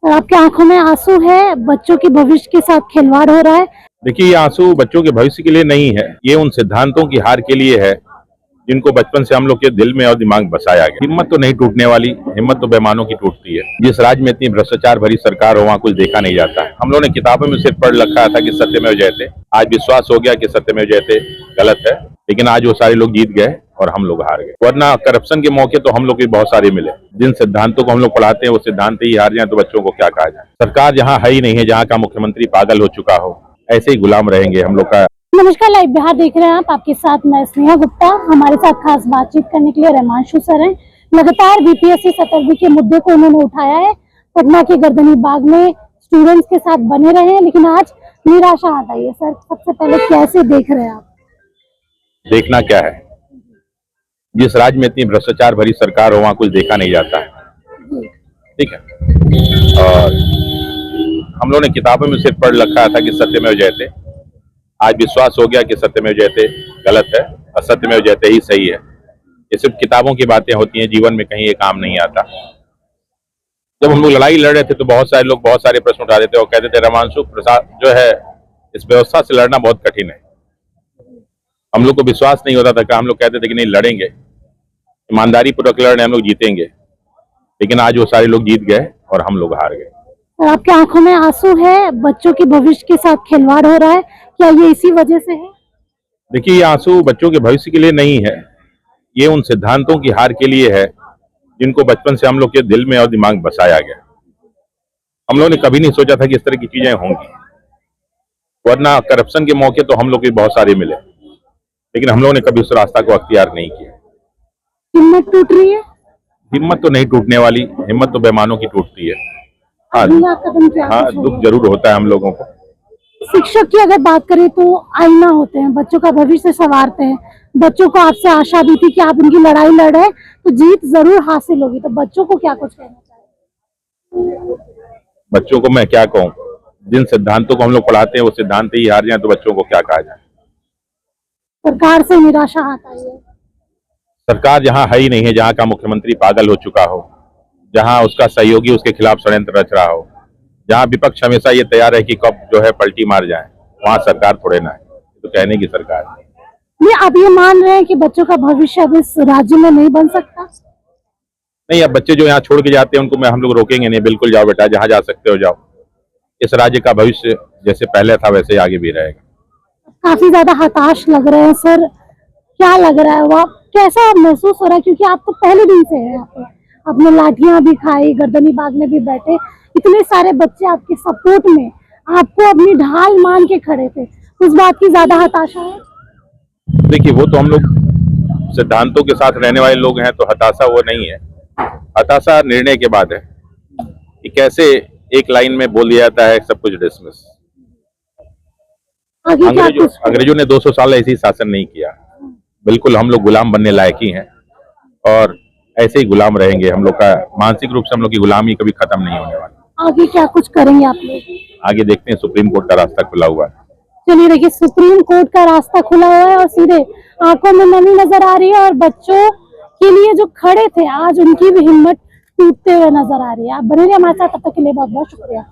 आपकी आंखों में आंसू है, बच्चों के भविष्य के साथ खिलवाड़ हो रहा है। देखिए, ये आंसू बच्चों के भविष्य के लिए नहीं है, ये उन सिद्धांतों की हार के लिए है जिनको बचपन से हम लोग के दिल में और दिमाग बसाया गया। हिम्मत तो नहीं टूटने वाली, हिम्मत तो बेईमानों की टूटती है। जिस राज्य में इतनी भ्रष्टाचार भरी सरकार हो, वहाँ कुछ देखा नहीं जाता। हम लोगों ने किताबों में सिर्फ पढ़ रखा था कि सत्यमेव जयते। आज विश्वास हो गया कि सत्यमेव जयते गलत है, लेकिन आज वो सारे लोग जीत गए और हम लोग हार गए। वरना करप्शन के मौके तो हम लोग भी बहुत सारे मिले। जिन सिद्धांतों को हम लोग पढ़ाते हैं वो सिद्धांत ही हार जाए तो बच्चों को क्या कहा जाए। सरकार जहाँ है ही नहीं है, जहाँ का मुख्यमंत्री पागल हो चुका हो, ऐसे ही गुलाम रहेंगे हम लोग का। नमस्कार, लाइव बिहार देख रहे हैं आप। आपके साथ मैं स्नेहा गुप्ता। हमारे साथ खास बातचीत करने के लिए रहमांशु सर हैं। लगातार बीपीएससी 70वीं के मुद्दे को उन्होंने उठाया है। पटना के गर्दनी बाग में स्टूडेंट्स के साथ बने रहे हैं, लेकिन आज निराशा हाथ आई है। सर, सबसे पहले कैसे देख रहे हैं आप? देखना क्या है, जिस राज्य में इतनी भ्रष्टाचार भरी सरकार हो, वहाँ कुछ देखा नहीं जाता है। ठीक है, और हम लोगों ने किताबों में सिर्फ पढ़ रखा था कि सत्यमेव जयते। आज विश्वास हो गया कि सत्यमेव जयते गलत है और सत्यमेव जयते ही सही है। ये सिर्फ किताबों की बातें होती हैं, जीवन में कहीं ये काम नहीं आता। जब हम लोग लड़ाई लड़ रहे थे तो बहुत सारे लोग बहुत सारे प्रश्न उठाते थे और कहते थे रहमांशु प्रसाद जो है, इस व्यवस्था से लड़ना बहुत कठिन है। हम लोग को विश्वास नहीं होता था कि हम लोग कहते थे कि नहीं, लड़ेंगे, ईमानदारी पूर्वक लड़ रहे, हम लोग जीतेंगे। लेकिन आज वो सारे लोग जीत गए और हम लोग हार गए। आपकी आंखों में आंसू है, बच्चों के भविष्य के साथ खिलवाड़ हो रहा है, क्या ये इसी वजह से है? देखिए, ये आंसू बच्चों के भविष्य के लिए नहीं है, ये उन सिद्धांतों की हार के लिए है जिनको बचपन से हम लोग के दिल में और दिमाग बसाया गया। हम लोगों ने कभी नहीं सोचा था कि इस तरह की चीजें होंगी। वरना करप्शन के मौके तो हम लोग भी बहुत सारे मिले, लेकिन हम लोगों ने कभी उस रास्ता को अख्तियार नहीं किया। हिम्मत टूट रही है? हिम्मत तो नहीं टूटने वाली, हिम्मत तो बेईमानों की टूटती है। हाँ, दुख जरूर होता है हम लोगों को। शिक्षक की अगर बात करें तो आईना होते हैं, बच्चों का भविष्य संवारते हैं। बच्चों को आपसे आशा भी थी कि आप उनकी लड़ाई लड़ रहे हैं तो जीत जरूर हासिल होगी, तो बच्चों को क्या कुछ कहना चाहिए? बच्चों को मैं क्या कहूँ, जिन सिद्धांतों को हम लोग पढ़ाते हैं वो सिद्धांत ही हार जाए तो बच्चों को क्या कहा जाए। सरकार से निराशा हाथ आई है। सरकार जहाँ है ही नहीं है, जहाँ का मुख्यमंत्री पागल हो चुका हो, जहाँ उसका सहयोगी उसके खिलाफ षड्यंत्र रच रहा हो, जहाँ विपक्ष हमेशा ये तैयार है कि कब जो है पलटी मार जाए, वहाँ सरकार थोड़े ना है। तो कहने की सरकार है। ये आप ये मान रहे हैं कि बच्चों का भविष्य अब इस राज्य में नहीं बन सकता? नहीं, अब बच्चे जो यहाँ छोड़ के जाते हैं उनको हम लोग रोकेंगे नहीं। बिल्कुल जाओ बेटा, जहाँ जा सकते हो जाओ। इस राज्य का भविष्य जैसे पहले था वैसे आगे भी रहेगा। काफी ज्यादा हताश लग रहे हैं सर, क्या लग रहा है? वो कैसा महसूस हो रहा है, क्योंकि आप तो पहले दिन से हैं यहाँ पे, आपने लाठियां भी खाई, गर्दनी बाग में भी बैठे, इतने सारे बच्चे आपके सपोर्ट में आपको अपनी ढाल मान के खड़े थे, उस बात की ज्यादा हताशा है? देखिए, वो तो हम लोग सिद्धांतों के साथ रहने वाले लोग हैं, तो हताशा वो नहीं है। हताशा निर्णय के बाद है कि कैसे एक लाइन में बोल दिया जाता है सब कुछ डिसमिस। अंग्रेजों ने 200 साल ऐसे ही शासन नहीं किया। बिल्कुल हम लोग गुलाम बनने लायक ही हैं और ऐसे ही गुलाम रहेंगे। हम लोग का मानसिक रूप से हम लोग की गुलामी कभी खत्म नहीं होने वाली। आगे क्या कुछ करेंगे आप लोग? आगे देखते हैं, सुप्रीम कोर्ट का रास्ता खुला हुआ है। चलिए, देखिए, सुप्रीम कोर्ट का रास्ता खुला हुआ है और सीधे आंखों में नमी नजर आ रही है, और बच्चों के लिए जो खड़े थे आज उनकी भी हिम्मत टूटते हुए नजर आ रही है। आप बने रहिए हमारे साथ, तब तक के लिए बहुत बहुत शुक्रिया।